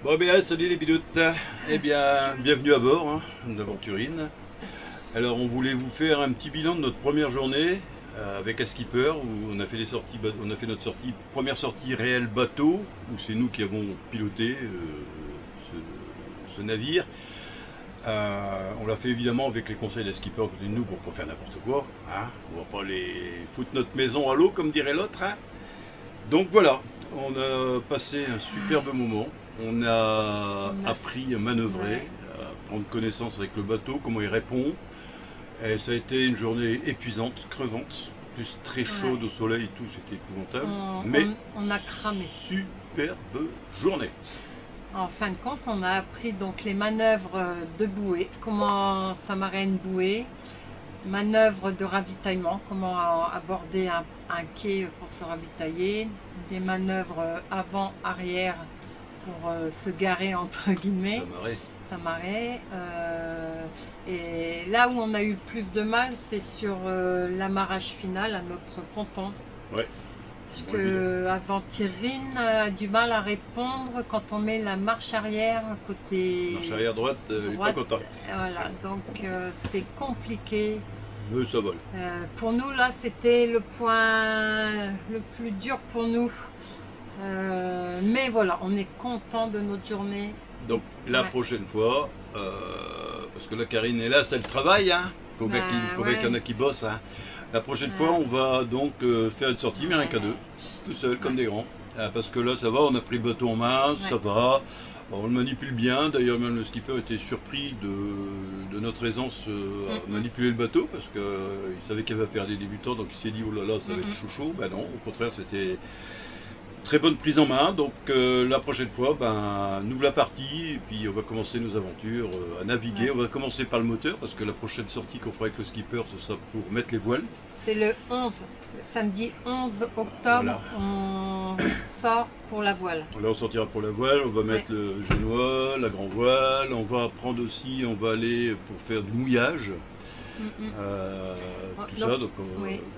Bon bien, salut les pilotes. Eh bien, bienvenue à bord d'Aventurine. Alors, on voulait vous faire un petit bilan de notre première journée avec un skipper où on a fait les sorties, on a fait notre première sortie réelle bateau où c'est nous qui avons piloté ce navire. On l'a fait évidemment avec les conseils des skippers à côté de nous pour pas faire n'importe quoi. On va pas les foutre notre maison à l'eau comme dirait l'autre. Donc voilà, on a passé un superbe moment. On a appris à manœuvrer, à prendre connaissance avec le bateau, comment il répond. Et ça a été une journée épuisante, crevante, plus très chaude au soleil et tout, c'était épouvantable. Mais on a cramé. Superbe journée. En fin de compte, on a appris donc les manœuvres de bouée, comment s'amarrer une bouée, manœuvres de ravitaillement, comment aborder un quai pour se ravitailler, des manœuvres avant-arrière pour se garer entre guillemets, s'amarrer. Et là où on a eu plus de mal, c'est sur l'amarrage final à notre ponton. Ouais. Parce que Aventurine a du mal à répondre quand on met la marche arrière côté. Marche arrière droite, il n'est pas content. Voilà, donc c'est compliqué. Mais ça vole. Pour nous, là, c'était le point le plus dur pour nous. Mais voilà, on est content de notre journée. Donc la prochaine fois, parce que là Karine est là, c'est le travail, il faut bien qu'il y en a qui bossent. La prochaine fois, on va donc faire une sortie, mais rien qu'à deux, tout seul, comme des grands. Parce que là, ça va, on a pris le bateau en main, ça va, on le manipule bien. D'ailleurs, même le skipper était surpris de notre aisance à manipuler le bateau, parce qu'il savait qu'il avait affaire à des débutants, donc il s'est dit, oh là là, ça va être chaud. Ben non, au contraire, c'était très bonne prise en main. Donc la prochaine fois, nous la partie, et puis on va commencer nos aventures à naviguer. On va commencer par le moteur, parce que la prochaine sortie qu'on fera avec le skipper, ce sera pour mettre les voiles. C'est le 11, samedi 11 octobre, voilà. On sort pour la voile. Là, on sortira pour la voile, on va mettre le génois, la grand voile, on va prendre aussi, on va aller pour faire du mouillage. Ça, donc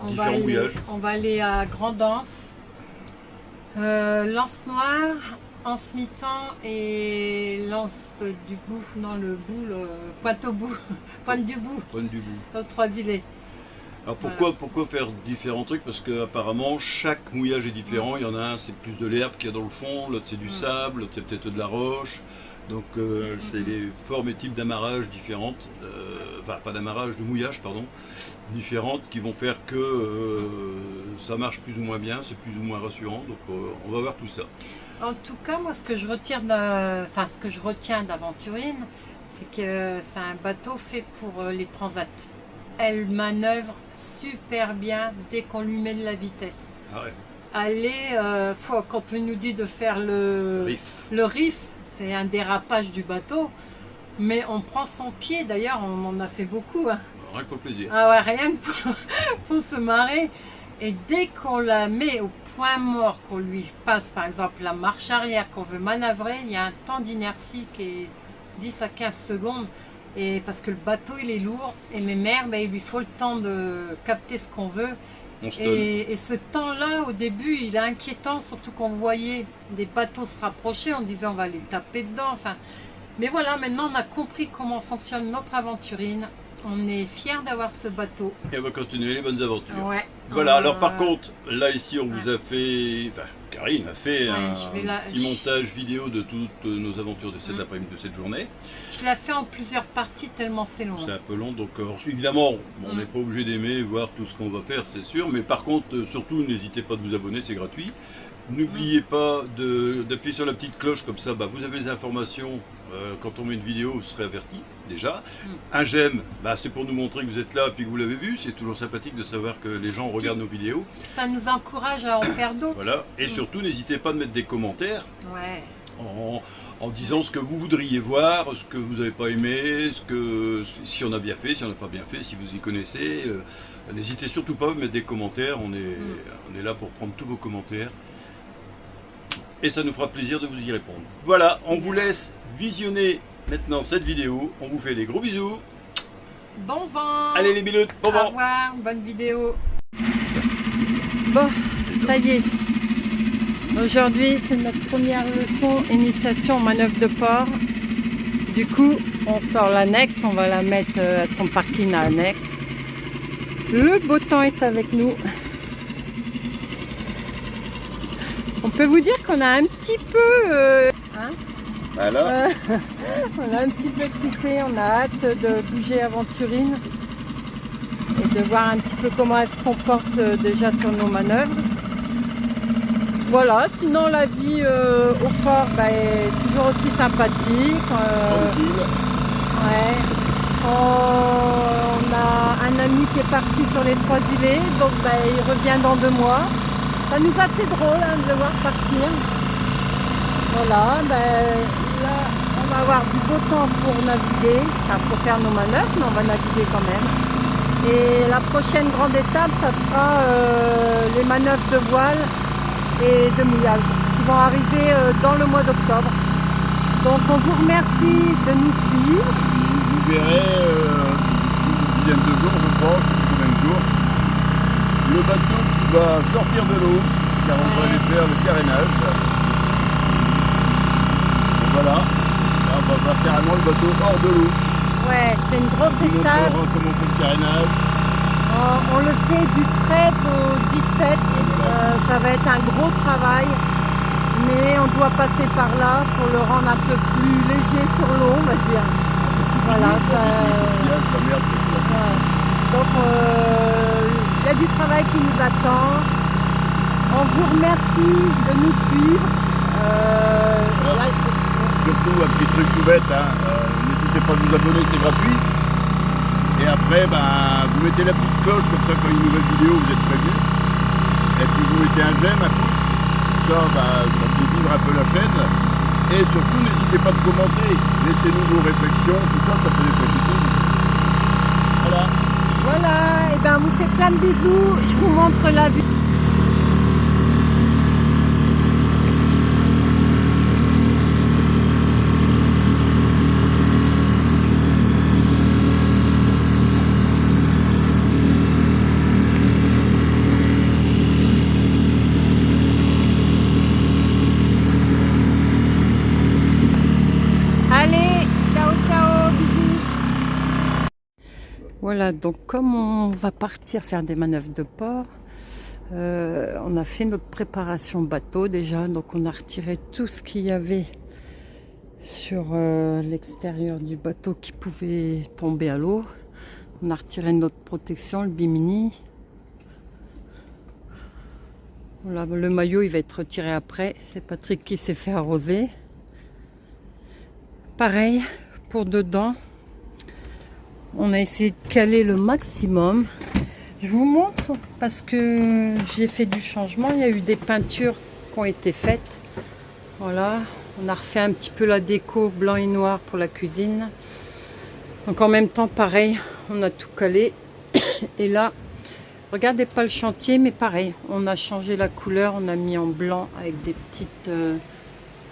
différents mouillages. On va aller à Grand'Anse. Lance noire, anse mi-temps et lance du bout, non le bout, pointe au bout, pointe du bout. Pointe du bout. Aux trois îlets. Alors pourquoi faire différents trucs? Parce qu'apparemment chaque mouillage est différent. Il y en a un, c'est plus de l'herbe qu'il y a dans le fond, l'autre c'est du sable, l'autre c'est peut-être de la roche. Donc c'est des formes et types d'amarrage différentes, enfin pas d'amarrage, de mouillage pardon, différentes qui vont faire que ça marche plus ou moins bien, c'est plus ou moins rassurant, donc on va voir tout ça. En tout cas, moi ce que je retiens d'Aventurine, c'est que c'est un bateau fait pour les transats. Elle manœuvre super bien dès qu'on lui met de la vitesse. Quand on nous dit de faire le riff, c'est un dérapage du bateau, mais on prend son pied, d'ailleurs on en a fait beaucoup. Rien que pour le plaisir. Rien que pour se marrer. Et dès qu'on la met au point mort, qu'on lui passe par exemple la marche arrière, qu'on veut manœuvrer, il y a un temps d'inertie qui est 10 à 15 secondes. Et parce que le bateau il est lourd, et mes mères, il lui faut le temps de capter ce qu'on veut. Et ce temps-là, au début, il est inquiétant, surtout qu'on voyait des bateaux se rapprocher, on disait on va les taper dedans. Mais voilà, maintenant on a compris comment fonctionne notre Aventurine. On est fiers d'avoir ce bateau. Et on va continuer les bonnes aventures. Voilà, alors par contre, là ici on vous a fait, Karine a fait un petit montage vidéo de toutes nos aventures de cet après-midi, de cette journée. Je l'ai fait en plusieurs parties tellement c'est long. C'est un peu long, donc évidemment on n'est pas obligé d'aimer, voir tout ce qu'on va faire, c'est sûr, mais par contre surtout n'hésitez pas de vous abonner, c'est gratuit. N'oubliez pas d'appuyer sur la petite cloche, comme ça vous avez les informations. Quand on met une vidéo, vous serez averti déjà. Un j'aime, c'est pour nous montrer que vous êtes là et que vous l'avez vu. C'est toujours sympathique de savoir que les gens regardent nos vidéos. Ça nous encourage à en faire d'autres. Voilà. Et surtout, n'hésitez pas à mettre des commentaires en disant ce que vous voudriez voir, ce que vous n'avez pas aimé, si on a bien fait, si on n'a pas bien fait, si vous y connaissez. N'hésitez surtout pas à mettre des commentaires. On est là pour prendre tous vos commentaires. Et ça nous fera plaisir de vous y répondre. Voilà, on vous laisse visionner maintenant cette vidéo. On vous fait des gros bisous. Bon vent. Allez les biloutes, bon vent. Au revoir, bonne vidéo. Bon, ça y est. Aujourd'hui, c'est notre première leçon initiation en manœuvre de port. Du coup, on sort l'annexe, on va la mettre à son parking à annexe. Le beau temps est avec nous. On peut vous dire qu'on a un petit peu... Voilà. On a un petit peu excité, on a hâte de bouger Aventurine et de voir un petit peu comment elle se comporte déjà sur nos manœuvres. Voilà, sinon la vie au port est toujours aussi sympathique. Ouais. On a un ami qui est parti sur les 3 îlets, donc il revient dans 2 mois. Ça nous a fait drôle de le voir partir. Voilà, là on va avoir du beau temps pour naviguer, enfin pour faire nos manœuvres, mais on va naviguer quand même. Et la prochaine grande étape, ça sera les manœuvres de voile et de mouillage qui vont arriver dans le mois d'octobre. Donc on vous remercie de nous suivre. Vous verrez d'ici une dizaine de jours, je crois, je sais plus combien de jours, le bateau qui va sortir de l'eau, car on va aller faire le carénage. Voilà, là, on va voir carrément le bateau hors de l'eau. Ouais, c'est une grosse étape. Comment on fait le carénage. On le fait du 13 au 17. Ça va être un gros travail, mais on doit passer par là pour le rendre un peu plus léger sur l'eau, on va dire. Voilà. Donc il y a du travail qui nous attend. On vous remercie de nous suivre. Surtout un petit truc tout bête, n'hésitez pas à vous abonner, c'est gratuit. Et après, vous mettez la petite cloche, comme ça quand il y a une nouvelle vidéo, vous êtes prévenus. Et puis vous mettez un j'aime, un pouce, ça fait vivre un peu la chaîne. Et surtout, n'hésitez pas à commenter, laissez-nous vos réflexions, tout ça, ça peut être utile. Voilà. Voilà, et on vous fait plein de bisous, je vous montre la vue. Allez, ciao ciao, bisous. Voilà, donc comme on va partir faire des manœuvres de port, on a fait notre préparation bateau déjà, donc on a retiré tout ce qu'il y avait sur l'extérieur du bateau qui pouvait tomber à l'eau. On a retiré notre protection, le bimini. Voilà, le maillot il va être retiré après, c'est Patrick qui s'est fait arroser. Pareil pour dedans, on a essayé de caler le maximum. Je vous montre parce que j'ai fait du changement, il y a eu des peintures qui ont été faites. Voilà, on a refait un petit peu la déco blanc et noir pour la cuisine. Donc en même temps pareil, on a tout calé. Et là, regardez pas le chantier, mais pareil, on a changé la couleur, on a mis en blanc avec des petites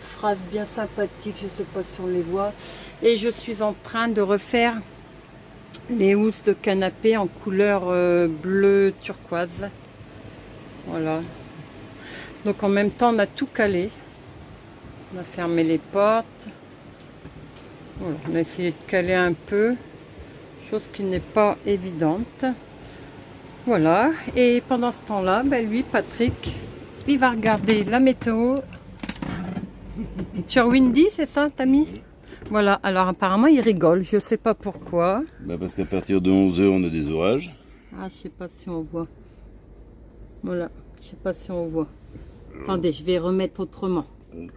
phrases bien sympathiques, je sais pas si on les voit. Et je suis en train de refaire les housses de canapé en couleur bleu turquoise. Voilà. Donc en même temps, on a tout calé. On a fermé les portes. Voilà, on a essayé de caler un peu, chose qui n'est pas évidente. Voilà, et pendant ce temps-là, lui, Patrick, il va regarder la météo sur Windy, c'est ça, t'as mis? Voilà, alors apparemment, il rigole, je sais pas pourquoi. Parce qu'à partir de 11h, on a des orages. Ah, je sais pas si on voit. Voilà, je sais pas si on voit. Attendez, je vais remettre autrement. Donc,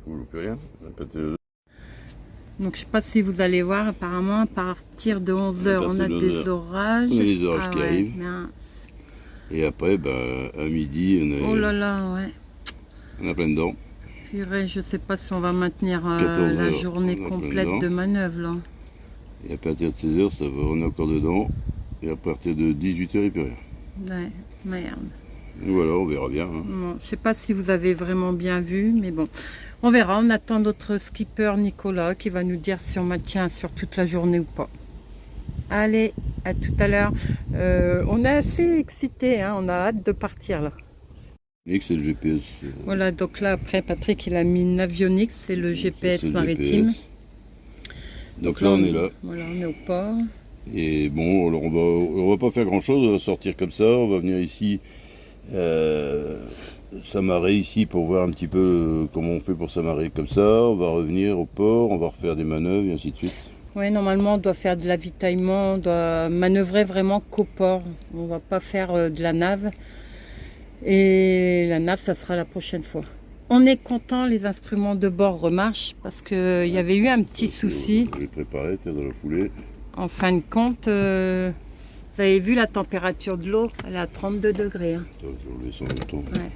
je sais pas si vous allez voir, apparemment, à partir de 11h, on a des orages. On a des orages qui arrivent. Mince. Et après, à midi, on a, oh là là, ouais. on a plein dedans. Purée, je sais pas si on va maintenir la journée complète de manœuvre là. Et à partir de 16h, ça va, on est encore dedans. Et à partir de 18h, il n'y a plus rien. Ouais, merde. Et voilà, on verra bien. Bon, je sais pas si vous avez vraiment bien vu, mais bon. On verra, on attend notre skipper Nicolas qui va nous dire si on maintient sur toute la journée ou pas. Allez, à tout à l'heure. On est assez excités, hein, on a hâte de partir là. C'est le GPS. Voilà, donc là après Patrick il a mis Navionics, c'est le GPS c'est le maritime. GPS. Donc là on est là. Voilà, on est au port. Et bon, alors on va pas faire grand chose, on va sortir comme ça, on va venir ici, s'amarrer ici pour voir un petit peu comment on fait pour s'amarrer comme ça. On va revenir au port, on va refaire des manœuvres et ainsi de suite. Oui, normalement on doit faire de l'avitaillement, on doit manœuvrer vraiment qu'au port. On va pas faire de la nave. Et la nave, ça sera la prochaine fois. On est content, les instruments de bord remarchent parce qu'il y avait eu un petit souci. Je vais préparer, dans la foulée. En fin de compte, vous avez vu la température de l'eau, elle est à 32 degrés. Hein. Attends, je vais le laisser en même temps. Ouais.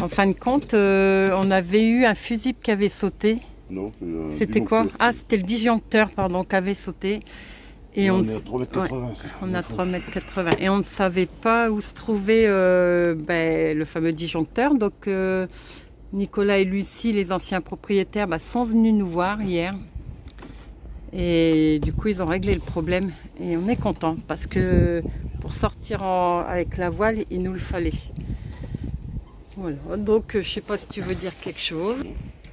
En fin de compte, on avait eu un fusible qui avait sauté. Non, c'était quoi? Ah, c'était le disjoncteur, pardon, qui avait sauté. Et on est à 3,80 m. Ouais, on a 3,80 m. Et on ne savait pas où se trouvait le fameux disjoncteur. Donc, Nicolas et Lucie, les anciens propriétaires, sont venus nous voir hier. Et du coup, ils ont réglé le problème. Et on est content parce que pour sortir avec la voile, il nous le fallait. Voilà. Donc, je ne sais pas si tu veux dire quelque chose.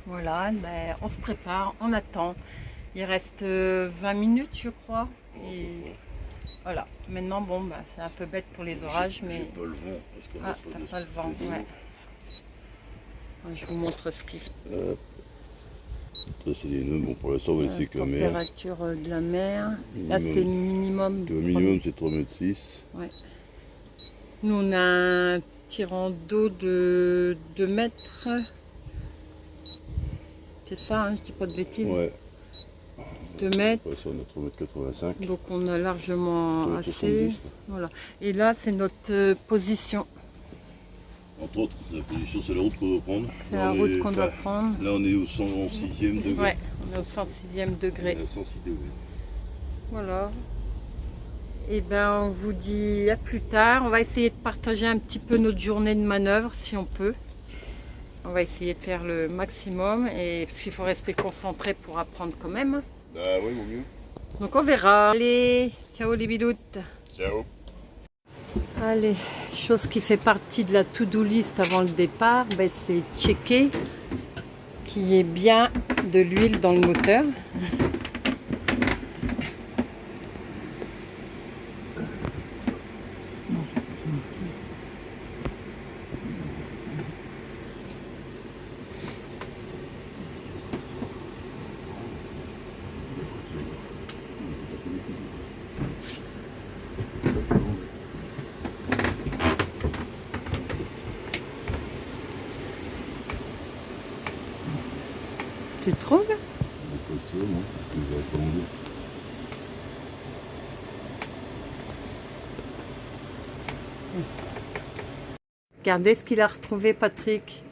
Voilà, on se prépare, on attend. Il reste 20 minutes, je crois. Et voilà. Maintenant, bon, c'est un peu bête pour les orages, mais... J'ai pas le vent. Ah, t'as pas le vent, ouais. Je vous montre ce qu'il fait. Ça, c'est les nœuds. Bon, pour l'instant, on va laisser que la mer. Température de la mer. Là, c'est minimum. Le minimum, c'est 3,6 m. Ouais. Nous, on a un tirant d'eau de 2 mètres. C'est ça, hein, je dis pas de bêtises. Ouais. 2 mètres. Ouais, ça, on a 3,85 m. Donc on a largement assez. 70, voilà. Et là, c'est notre position. Entre autres, la position, c'est la route qu'on doit prendre. C'est la route qu'on doit prendre. Là, on est au 106e degré. Ouais, on est au 106e degré. On est à 106 degrés. Voilà. Et on vous dit à plus tard. On va essayer de partager un petit peu notre journée de manœuvre, si on peut. On va essayer de faire le maximum, parce qu'il faut rester concentré pour apprendre quand même. Ah oui, vaut mieux. Donc on verra. Allez, ciao les bidoutes. Ciao. Allez, chose qui fait partie de la to-do list avant le départ, c'est checker qu'il y ait bien de l'huile dans le moteur. Tu trouves? Regardez ce qu'il a retrouvé, Patrick.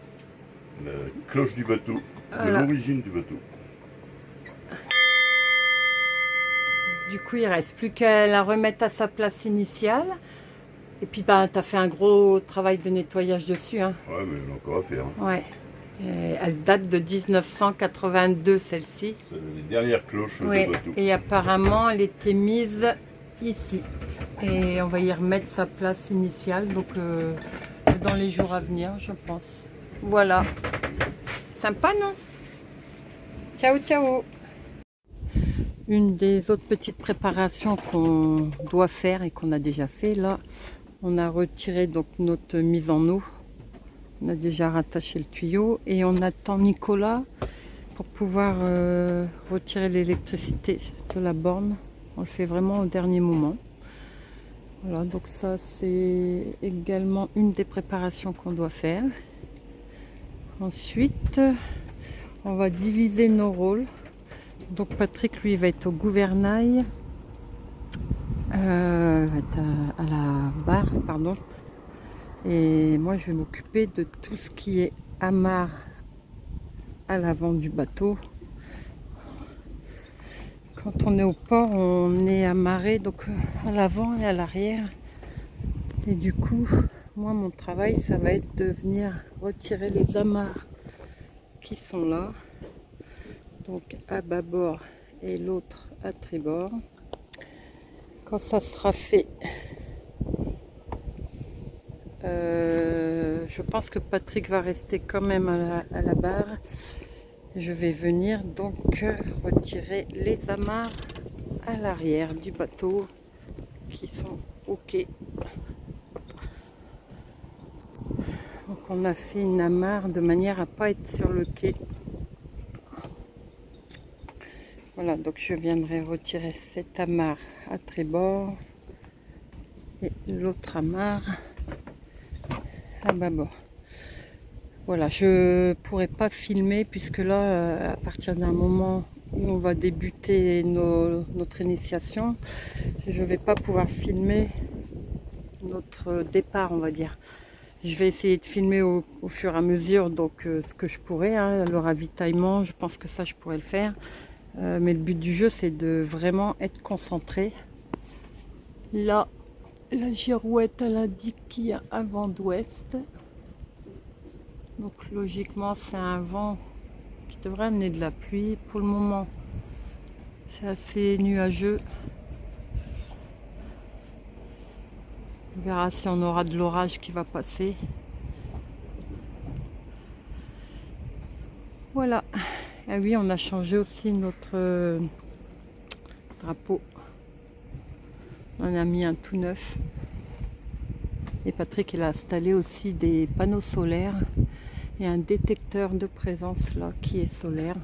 La cloche du bateau, voilà. L'origine du bateau. Du coup, il ne reste plus qu'à la remettre à sa place initiale. Et puis, tu as fait un gros travail de nettoyage dessus. Hein. Ouais, mais il y a encore à faire. Hein. Ouais. Elle date de 1982, celle-ci. C'est les dernières cloches ouais. du bateau. Et apparemment, elle était mise ici. Et on va y remettre sa place initiale. Donc, dans les jours à venir, je pense. Voilà. Sympa, non? Ciao, ciao. Une des autres petites préparations qu'on doit faire et qu'on a déjà fait, là, on a retiré donc notre mise en eau. On a déjà rattaché le tuyau et on attend Nicolas pour pouvoir retirer l'électricité de la borne. On le fait vraiment au dernier moment. Voilà, donc ça c'est également une des préparations qu'on doit faire. Ensuite, on va diviser nos rôles. Donc Patrick, lui, va être au gouvernail, va être à la barre, pardon. Et moi, je vais m'occuper de tout ce qui est amarre à l'avant du bateau. Quand on est au port, on est amarré donc à l'avant et à l'arrière. Et du coup, moi, mon travail, ça va être de venir retirer les amarres qui sont là. Donc à bâbord et l'autre à tribord. Quand ça sera fait, je pense que Patrick va rester quand même à la barre. Je vais venir donc retirer les amarres à l'arrière du bateau qui sont OK. Donc on a fait une amarre de manière à pas être sur le quai. Voilà, donc je viendrai retirer cette amarre à tribord et l'autre amarre à bâbord. Voilà, je pourrais pas filmer puisque là, à partir d'un moment où on va débuter notre initiation, je vais pas pouvoir filmer notre départ, on va dire. Je vais essayer de filmer au fur et à mesure, donc ce que je pourrais, hein, le ravitaillement, je pense que ça je pourrais le faire. Mais le but du jeu, c'est de vraiment être concentré. Là, la girouette, elle indique qu'il y a un vent d'ouest. Donc logiquement, c'est un vent qui devrait amener de la pluie. Pour le moment, c'est assez nuageux. On verra si on aura de l'orage qui va passer. Voilà. Ah oui, on a changé aussi notre drapeau. On a mis un tout neuf. Et Patrick, il a installé aussi des panneaux solaires et un détecteur de présence là qui est solaire.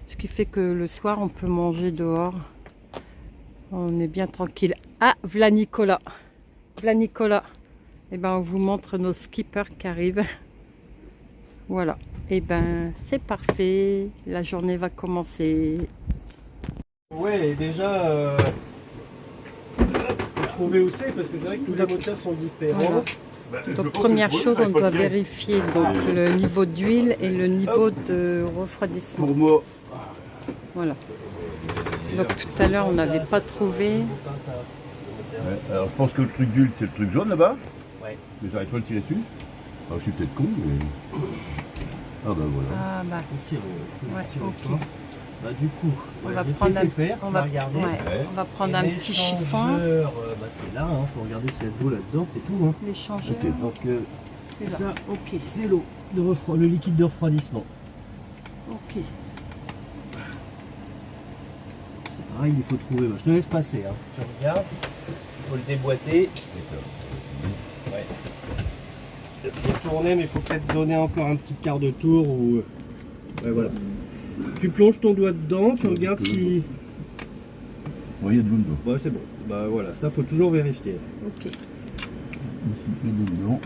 Ce qui fait que le soir, on peut manger dehors. On est bien tranquille. Ah, voilà Nicolas. Voilà Nicolas. Et ben, on vous montre nos skippers qui arrivent. Voilà. Et ben, c'est parfait. La journée va commencer. Ouais, et déjà, faut trouver où c'est parce que c'est vrai que tous les moteurs sont différents. Voilà. Donc première chose, on doit vérifier donc, le niveau d'huile et le niveau de refroidissement. Pour moi. Voilà. Donc tout à l'heure, on n'avait pas trouvé. Ouais, alors je pense que le truc d'huile, c'est le truc jaune là-bas. Ouais. Mais j'arrive pas à le tirer dessus. Alors je suis peut-être con, mais... Ah bah voilà. Ah bah. Ouais, ok. Bah du coup, On voilà, va prendre un, faire, on va, regarder. ouais, on va prendre un petit chiffon. Bah, c'est là, hein, faut regarder s'il y a de l'eau là-dedans, c'est tout. Hein. L'échangeur, Ok. Donc c'est là. ça, Ok. c'est l'eau, le liquide de refroidissement. Ok. C'est pareil, il faut trouver. Je te laisse passer. Hein. Tu regardes, il faut le déboîter. Ouais. Le petit tourner, mais il faut peut-être donner encore un petit quart de tour ou. Ouais, voilà. Tu plonges ton doigt dedans, tu regardes si. Oui, il y a de l'eau dedans. Ouais, c'est bon. Bah voilà, ça faut toujours vérifier. Ok. Il y a de l'eau dedans.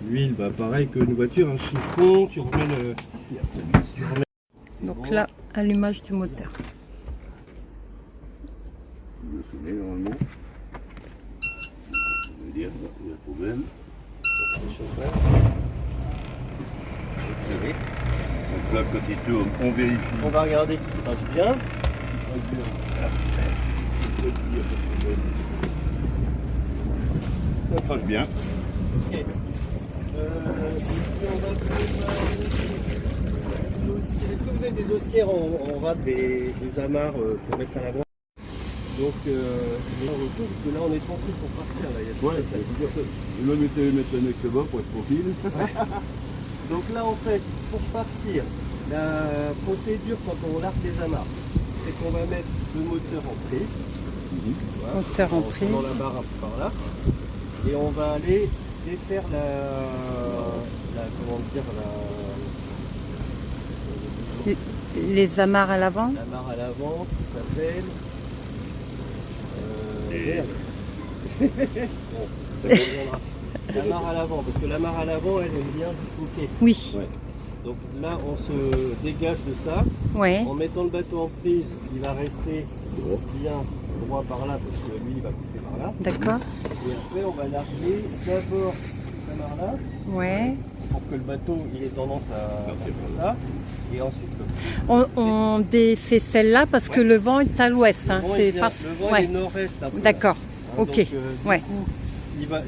L'huile, bah pareil que une voiture, un chiffon, tu remets le. Donc là, allumage du moteur. Le soleil normalement. Je veux dire, il y a un problème. Donc là, quand il tourne, on vérifie. On va regarder qu'il crache bien. Ça crache bien. Ok. Est-ce que vous avez des haussières en rade, des amarres pour mettre à l'avant? Donc, c'est bien retour, parce que là on est tranquille pour partir. Là. Il y a Ouais, je vais mettre un mec là-bas pour être tranquille. Donc là en fait, pour partir, la procédure quand on largue des amarres, c'est qu'on va mettre le moteur en prise. Voilà, Moteur en prise. Dans la barre un peu par là. Et on va aller défaire comment dire, Les amarres à l'avant. la barre à l'avant qui s'appelle... merde. Bon, ça reviendra. La marre à l'avant, parce que la marre à l'avant, elle vient disloquer. Oui. Ouais. Donc là, on se dégage de ça. Ouais. En mettant le bateau en prise, il va rester bien droit par là, parce que lui, il va pousser par là. D'accord. Et après, on va larguer d'abord cette marre-là, Ouais. pour que le bateau, il ait tendance à faire comme ça. Et ensuite, le On défait celle-là parce que le vent est à l'ouest. Hein. vent, C'est il vient- pas- le vent ouais. est nord-est. un peu, là. D'accord. Hein, Ok. donc, du Ouais. coup,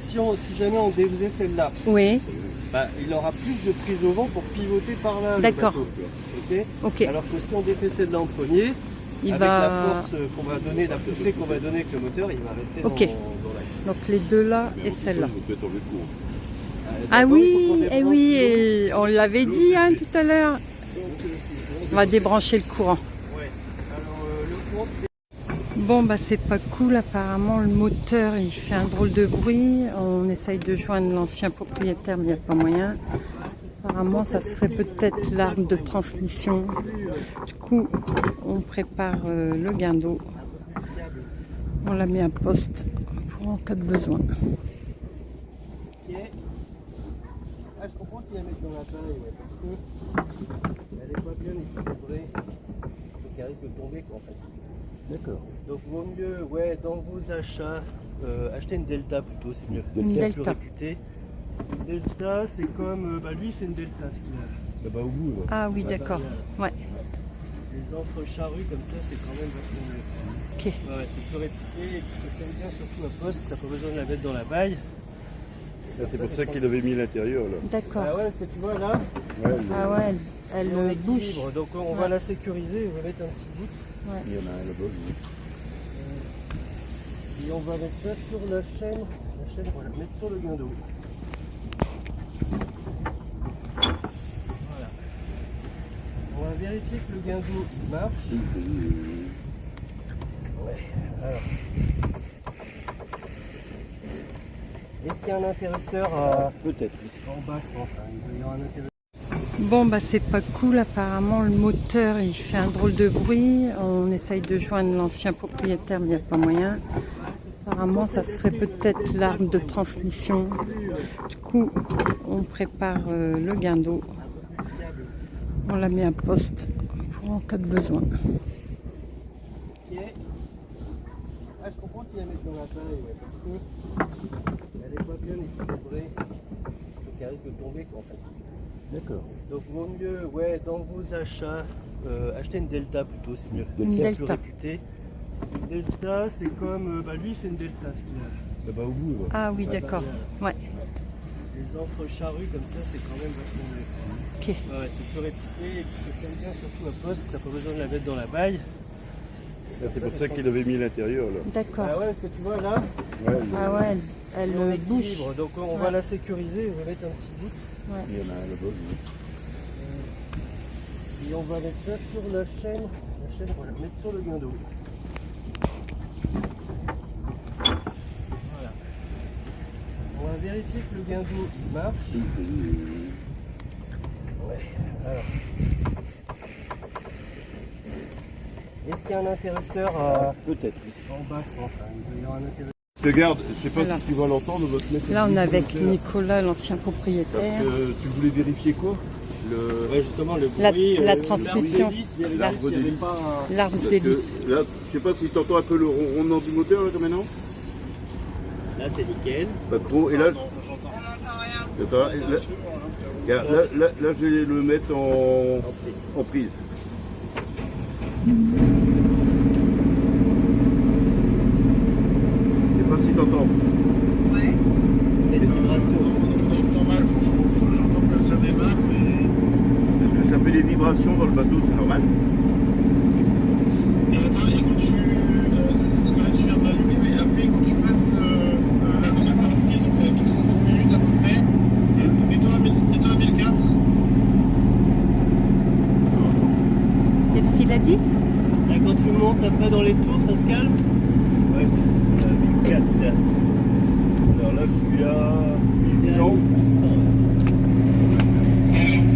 si jamais on défaisait celle-là, Oui. bah, il aura plus de prise au vent pour pivoter par là. le D'accord. bateau, ok. Ok. Alors que si on défait celle-là en premier, Il avec la va. force qu'on va donner, la poussée qu'on va donner avec le moteur, il va rester Ok. dans l'axe. Donc les deux là et celle-là. Je vais peut-être enlever le cours. Ah oui, et on l'avait dit hein, tout à l'heure. On va débrancher le courant. Bon bah c'est pas cool, apparemment le moteur il fait un drôle de bruit. On essaye de joindre l'ancien propriétaire mais il n'y a pas moyen. Apparemment ça serait peut-être l'arme de transmission. Du coup on prépare le guindeau. On la met à poste pour en cas de besoin. Ah, je comprends qu'il la mette dans la paille, ouais, parce que elle est pas bien équilibrée, donc elle risque de tomber quoi, en fait. D'accord. Donc vaut mieux, ouais, dans vos achats, acheter une Delta plutôt, c'est mieux. Une C'est Delta. plus réputé. Une Delta, c'est comme, bah lui c'est une Delta ce qu'il a. Là-bas au bout, là. Ah oui d'accord. Ouais. Les entre charrues comme ça, c'est quand même vachement mieux. Ok. Ouais, c'est plus réputé et puis ça tient bien surtout à poste, t'as pas besoin de la mettre dans la paille. Là, c'est pour ça qu'il avait mis l'intérieur, là. D'accord. Ah ouais, parce que tu vois là, Ouais, Ah ouais, elle on bouge. équilibre, donc on va la sécuriser, on va mettre un petit bout. il y en a un là-bas. Oui. Et on va mettre ça sur la chaîne. La chaîne, on va la mettre sur le guindeau. Voilà. On va vérifier que le guindeau il marche. Ouais. Alors. Est-ce qu'il y a un interrupteur Peut-être. en bas, je pense. Hein. Il doit y avoir un interrupteur. Bon bah c'est pas cool, apparemment le moteur il fait un drôle de bruit. On essaye de joindre l'ancien propriétaire mais il n'y a pas moyen. Apparemment ça serait peut-être l'arme de transmission. Du coup on prépare le guindeau. On la met à poste pour en cas de besoin. Ok. Ah, je comprends qu'il la mette dans la paille, ouais, parce que elle est pas bien équilibrée, donc elle risque de tomber quoi, en fait. D'accord. Donc vaut mieux, ouais, dans vos achats, acheter une Delta plutôt, c'est mieux. Une C'est plus Delta. réputé. Une Delta, c'est comme, bah lui c'est une Delta ce qu'il a. Là-bas au bout, là. Ah oui d'accord. Ouais. Les entre charrues comme ça, c'est quand même vachement mieux. Ok. Ouais, c'est plus réputé et puis ça tient bien surtout à poste, t'as pas besoin de la mettre dans la paille. Là, c'est pour ça qu'il avait mis l'intérieur, là. D'accord. Ah ouais, parce que tu vois là, Ouais, Ah ouais, elle on bouge. équilibre, donc on va la sécuriser, on va mettre un petit bout. il y en a un là-bas. Oui. Et on va mettre ça sur la chaîne. La chaîne, on va la mettre sur le guindeau. Voilà. On va vérifier que le guindeau il marche. Ouais. Alors. Est-ce qu'il y a un interrupteur Peut-être. en bas, je pense. Hein. Il doit y avoir un interrupteur. Regarde, je sais pas Voilà. si tu vas l'entendre, votre mettre. Là on est avec Nicolas. Nicolas, l'ancien Parce propriétaire. que tu voulais vérifier quoi? Ouais, justement, le La- bruit. la transmission. L'arbre L'arbre d'hélice. L'arbre Parce d'hélice. que là, je sais pas si tu entends un peu le ronronnement du moteur là, comme maintenant. Là, c'est nickel. Pas trop. Et là, Attends, et là, regarde, là, je vais le mettre en prise. Je sais pas si tu entends. Les vibrations. J'entends mal, franchement, j'entends que ça démarre, mais. Parce que ça fait des vibrations dans le bateau, c'est normal. Et attends, et quand tu. Ça, c'est ce que là tu viens de m'allumer, mais après, quand tu passes la deuxième partie, donc à 1100 minutes à peu près, mets-toi à 1004. Qu'est-ce qu'il a dit? Là, quand tu montes après dans les tours, ça se calme. Ouais, c'est 1004. Alors là, je suis à 1100.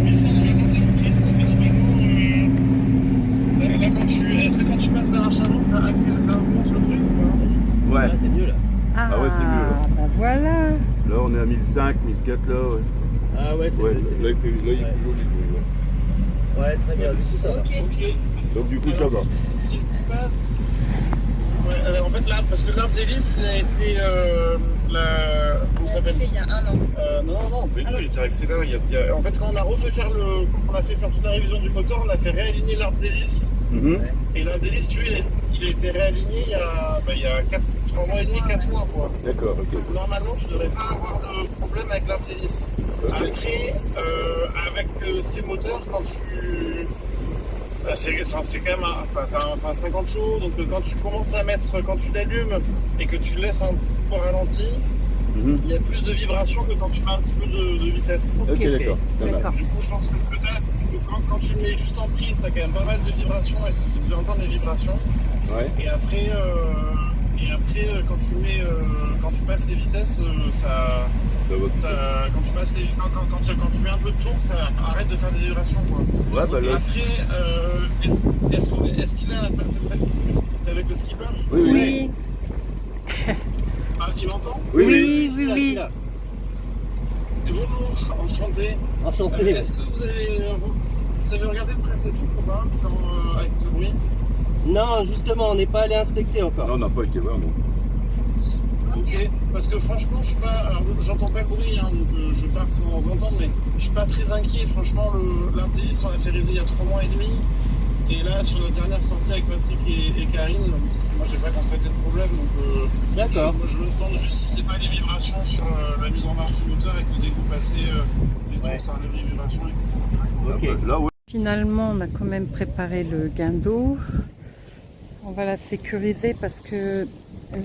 1100, normalement, t'es en prise, mais normalement. Là, est-ce que quand tu passes la marche avant, ça accélère, ça augmente le truc ou pas? Ouais. Là, c'est mieux là. Ah ouais, c'est mieux, là. Bah voilà. Là, on est à 1005, 1004 là, ouais. Ah ouais, c'est Ouais, mieux. c'est là, mieux. il fait joli. Ouais, très bien. Du coup, ça va. Ok. Donc du coup, ça va. Ce qui se passe. Ouais, en fait, là, parce que l'arbre d'hélice, il a été. Comment ça s'appelle? Il y a un an. Non, pas du tout, il était accéléré. En fait, quand on a refait faire quand on a fait faire toute la révision du moteur, on a fait réaligner l'arbre d'hélice. Et l'arbre d'hélice, tu vois, il a été réaligné il y a 3 mois et demi, 4 mois, quoi. D'accord, ok. Normalement, tu ne devrais pas avoir de problème avec l'arbre d'hélice. Ok. Après, avec ces moteurs, quand tu. C'est quand même un 50 chaud, donc quand tu commences à mettre, quand tu l'allumes et que tu le laisses un peu au ralenti, il y a plus de vibrations que quand tu mets un petit peu de vitesse. Ok, d'accord. Ça D'accord. Du coup, je pense que quand tu le mets juste en prise, t'as quand même pas mal de vibrations, et tu devais entendre les vibrations. Ouais. Et après, quand tu passes les vitesses, quand tu mets un peu de tour, ça arrête de faire des vibrations, quoi. Ouais, bah Et là. après, est-ce qu'il a t'es avec le skipper? Oui, oui. Oui, Ah, il m'entend? oui, oui, Je suis oui. là. Et bonjour, enchanté. Enchanté. Est-ce que vous avez regardé le presse et tout ou pas avec le bruit? Non, justement, on n'est pas allé inspecter encore. Non, on n'a pas été voir, non. Ok, parce que franchement, je suis pas. Alors, j'entends pas le bruit, hein, donc je parle sans entendre, mais je suis pas très inquiet. Franchement, l'Artélis, on l'a fait réviser il y a 3 mois et demi. Et là, sur notre dernière sortie avec Patrick et Karine, moi j'ai pas constaté de problème. Donc, D'accord. je me demande juste si c'est pas les vibrations sur la mise en marche du moteur et que dès que vous passez les tours, ça enlève les vibrations. Ok. Là, ouais. Finalement, on a quand même préparé le guindeau. On va la sécuriser parce que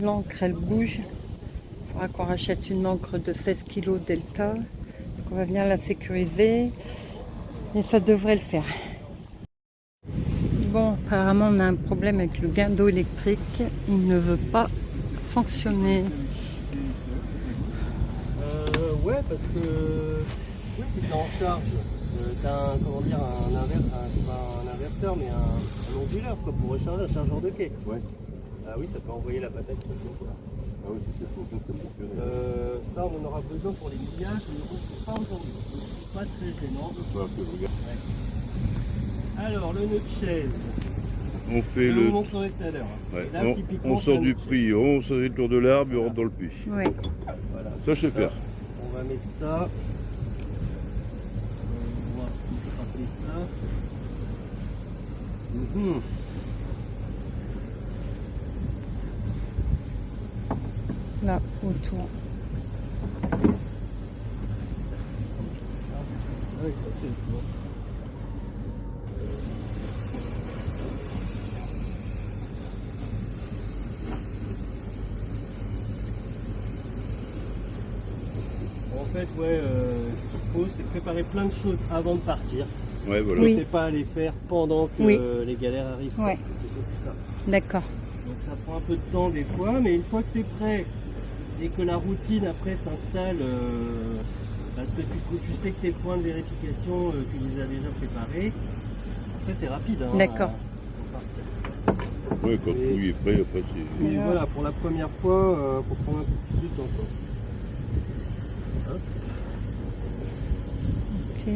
l'encre, elle bouge. Il faudra qu'on rachète une encre de 16 kg Delta. Donc on va venir la sécuriser et ça devrait le faire. Bon, apparemment, on a un problème avec le guindeau électrique. Il ne veut pas fonctionner. Ouais, parce que oui, c'était en charge. T'as un inverseur, mais un onduleur quoi, pour recharger un chargeur de quai. Ouais. Ah oui, ça peut envoyer la patate. Ah oui, c'est faut que ça fonctionne. Ça, on en aura besoin pour les milliages, mais bon, c'est pas aujourd'hui. Donc, c'est pas très gênant. Voilà, que je regarde. Alors, le nœud de chaise. On fait Je vous le. montrerai tout à l'heure. Ouais, Là, typiquement, on c'est sort un du nœud de chaise. prix, on sort le tour de l'arbre et on rentre dans le puits. Oui. Voilà. Ça, je sais faire. On va mettre ça. On va frapper ça. Là, autour. Ça va être passé le tour. En fait, ouais, ce qu'il faut, c'est préparer plein de choses avant de partir. Ouais, voilà. Oui. C'est pas à les faire pendant que Oui. les galères arrivent. Ouais. C'est surtout ça. D'accord. Donc ça prend un peu de temps des fois, mais une fois que c'est prêt et que la routine après s'installe, parce que tu sais que tes points de vérification, tu les as déjà préparés, après c'est rapide. Hein, D'accord. pour partir. Ouais, quand tout est prêt, après c'est. Mais voilà, pour la première fois, faut prendre un peu plus de temps. Quoi. Ok.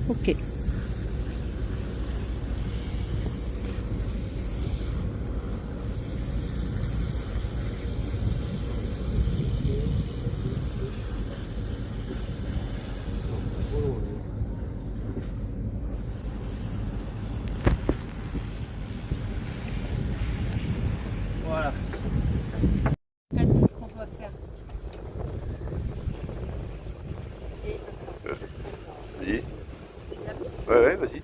Ok. Voilà. Faites tout ce qu'on doit faire. Vas-y. Ouais, vas-y.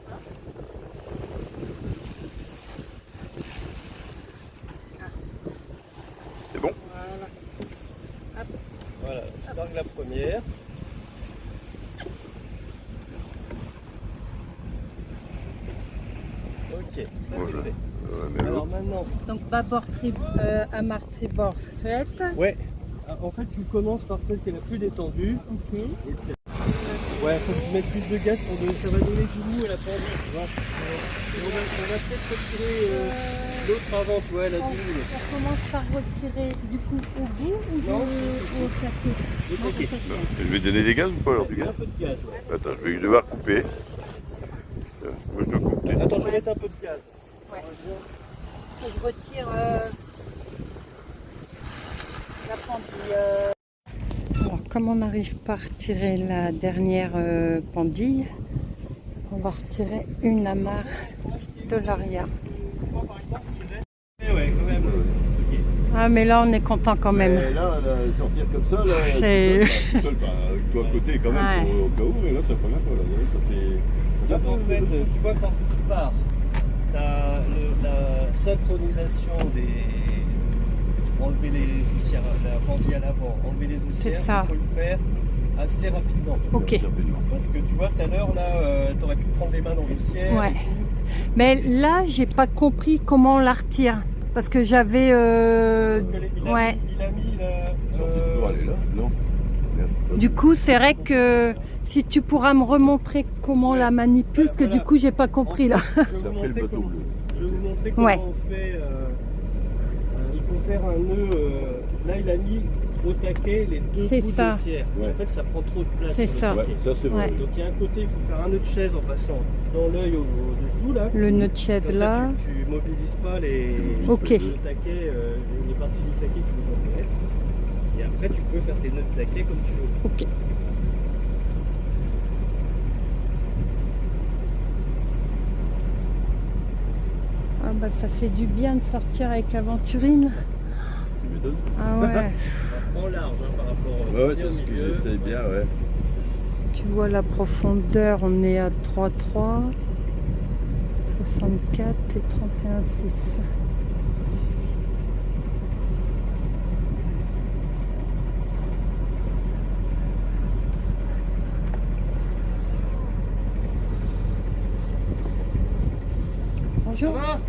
C'est bon? Voilà, je largue la première. Ok, ça Voilà. c'est fait. Ouais, mais Alors l'autre. maintenant, Donc bâbord amarre tribord faite. ouais, en fait tu commences par celle qui est la plus détendue. Ok. Et puis- ouais, faut que tu mettes plus de gaz pour donner, ça va donner du mou à la pendule, tu vois. Et on va peut-être retirer l'autre avant, tu vois, elle a On, du mou. on commence par retirer du coup au bout ou Non, au café. Le paquet. Je vais donner des gaz ou pas alors du Il y a gaz? un peu de gaz, ouais. Attends, je vais devoir couper. Moi je te coupe. Attends, je vais mettre un peu de gaz. Ouais. Je retire la pendille. Alors, comme on n'arrive pas à retirer la dernière pendille, on va retirer une amarre de l'arrière. Ouais, quand même. Ok. Ah, mais là, on est content quand même. Mais là, sortir comme ça, là, C'est- tout seul, avec toi à côté quand même, Ouais. au cas où, mais là c'est la première fois. Là, ça fait. Donc, en fait, tu vois, quand tu pars, la synchronisation enlever les houssières, la pendule à l'avant, enlever les houssières, ça. il faut le faire assez rapidement. Ok. Parce que tu vois, tout à l'heure, là, tu aurais pu prendre les mains dans l'houssière. Ouais. et tout. Mais là, j'ai pas compris comment on la retire. Parce que j'avais... Parce que il ouais. a mis là. Elle est là, non. Du coup, c'est vrai que si tu pourras me remontrer comment on la manipule, parce que Voilà. du coup, j'ai pas compris là. Je vais C'est vous après le montrer bateau comment, bleu. je vais vous montrer comment Ouais. on fait. Il faut faire un nœud. Là, il a mis au taquet les deux C'est bouts ça. d'houssière. Ouais. En fait, ça prend trop de place. C'est sur le ça. taquet. Ouais, ça c'est vrai. Ouais. Donc, il y a un côté, il faut faire un nœud de chaise en passant dans l'œil au-dessous là. Le nœud de chaise Comme ça, là. tu mobilises pas les, Ok. le taquet, les parties du taquet qui vous intéressent. Et après, tu peux faire tes nœuds de taquet comme tu veux. Ok. Ah bah ça fait du bien de sortir avec Aventurine. Tu m'étonnes. Ah ouais. En large hein, par rapport Ouais, au ouais, c'est ce que milieu. j'essaie bien, ouais. Tu vois la profondeur, on est à 3,3, 64 et 31,6. Bonjour. Ça va ?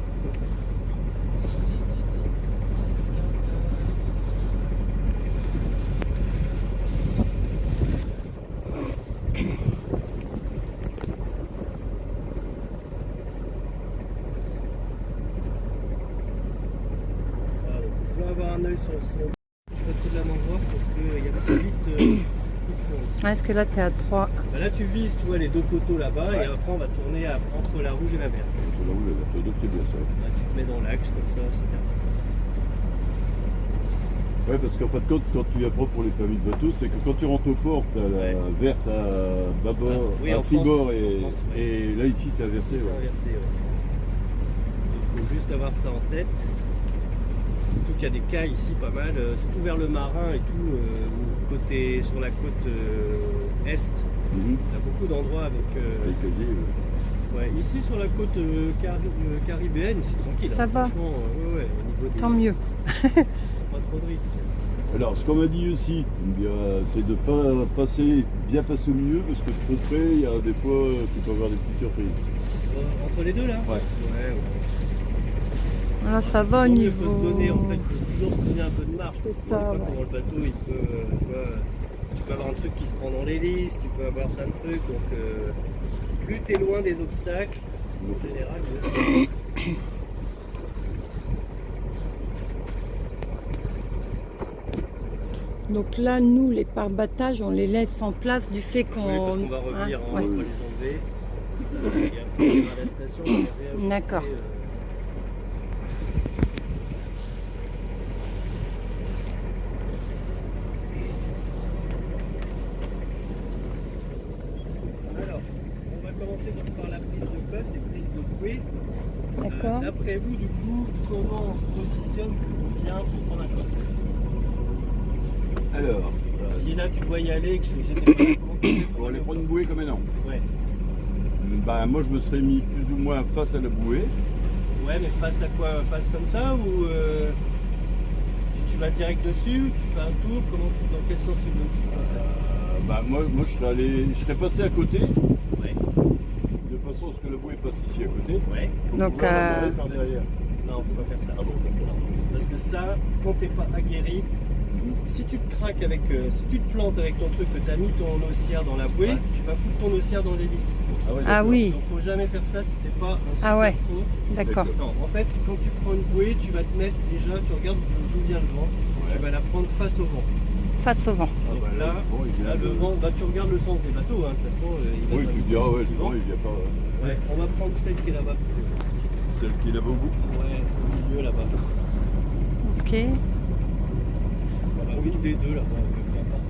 Voilà, donc tu dois avoir un œil sur son. Je peux te la mangrove parce qu'il y a plus vite coup de fond ici. Ah, est-ce que là tu es à 3? Bah là tu vises, tu vois les deux poteaux là-bas et après on va tourner entre la rouge et la verte. Là où la verte, c'est bien ça. Là tu te mets dans l'axe comme ça, c'est bien. Ouais, parce qu'en fait, quand tu apprends pour les permis de bateau, c'est que quand tu rentres au port, tu as Ouais. la verte à bâbord, Oui, à en tribord France, et, en France, ouais. et là ici c'est inversé. C'est Ouais. inversé, ouais. Il faut juste avoir ça en tête. Surtout qu'il y a des cailles ici pas mal, surtout vers le marin et tout, sur la côte est. Mhm. Il y a beaucoup d'endroits avec. Avec casier, ouais. Ouais, ici sur la côte caribéenne, c'est tranquille. Ça hein, va. franchement, ouais, au niveau des. Tant mieux. Pas trop de risques. Alors, ce qu'on m'a dit aussi, c'est de ne pas bien passer au milieu, parce que trop près, il y a des fois, tu peux avoir des petites surprises. Entre les deux là Ouais. Ouais. Là ça va au Il niveau. faut se donner en fait, il faut toujours se donner un peu de marge. C'est Parce qu'on ça, sait pas ouais. comment le bateau il peut. Tu vois, tu peux avoir un truc qui se prend dans l'hélice, tu peux avoir plein de trucs. Donc plus tu es loin des obstacles, en général, mieux. Donc là, nous, les pare-battages, on les laisse en place du fait Oui, qu'on... parce qu'on va revenir, Hein, on ouais. va pas les enlever. Et après, on ira à la station, on va réajuster, D'accord. Alors, on va commencer donc par la prise de place et prise de bouée. D'accord. D'après vous, du coup, comment on se positionne bien pour prendre un coffre? Alors, Si là tu dois y aller, que j'étais pas là, comment tu fais on pour va aller aller au prendre une coffre? bouée comme un an. Ouais. Bah, moi, je me serais mis plus ou moins face à la bouée. Ouais, mais face à quoi? Face comme ça ou tu vas direct dessus? Tu fais un tour? Dans quel sens tu veux que tu fasses? Bah, moi je serais passé à côté, Ouais. de façon à ce que la bouée passe ici à côté. Ouais. Pour Donc, pouvoir la barrer par derrière. Non, faut pas faire ça. Ah bon, d'accord. Parce que ça, quand t'es pas aguerri, si tu te craques avec, si tu te plantes avec ton truc que tu as mis ton haussière dans la bouée, Ouais. tu vas foutre ton haussière dans l'hélice. Ah, ouais, Ah d'accord. oui, Donc faut jamais faire ça si t'es pas un super Ah ouais. pro. d'accord. Non, en fait, quand tu prends une bouée, tu vas te mettre déjà, tu regardes d'où vient le vent, Ouais. tu vas la prendre face au vent. Face au vent. Ah, Donc bah, là, bon, il vient là, le de- vent, bah, tu regardes le sens des bateaux, hein, de toute façon. Il va Oui, dans tu le te diras, sens ouais, du le vent, vent. il vient pas. Ouais, on va prendre celle qui est là-bas. Celle qui est là-bas au bout. Ouais, au milieu là-bas. Ok. Voilà, oui, les deux là-bas, peu importe.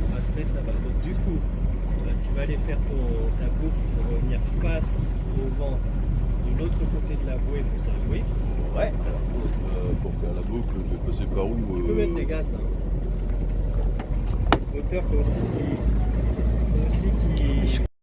On va se mettre là-bas. Donc du coup, là, tu vas aller faire ta boucle pour revenir face au vent de l'autre côté de la bouée, il faut ça jouer. Ouais. Alors, pour faire la boucle, je vais passer par où Tu peux mettre les gaz là. Le moteur faut aussi qu'il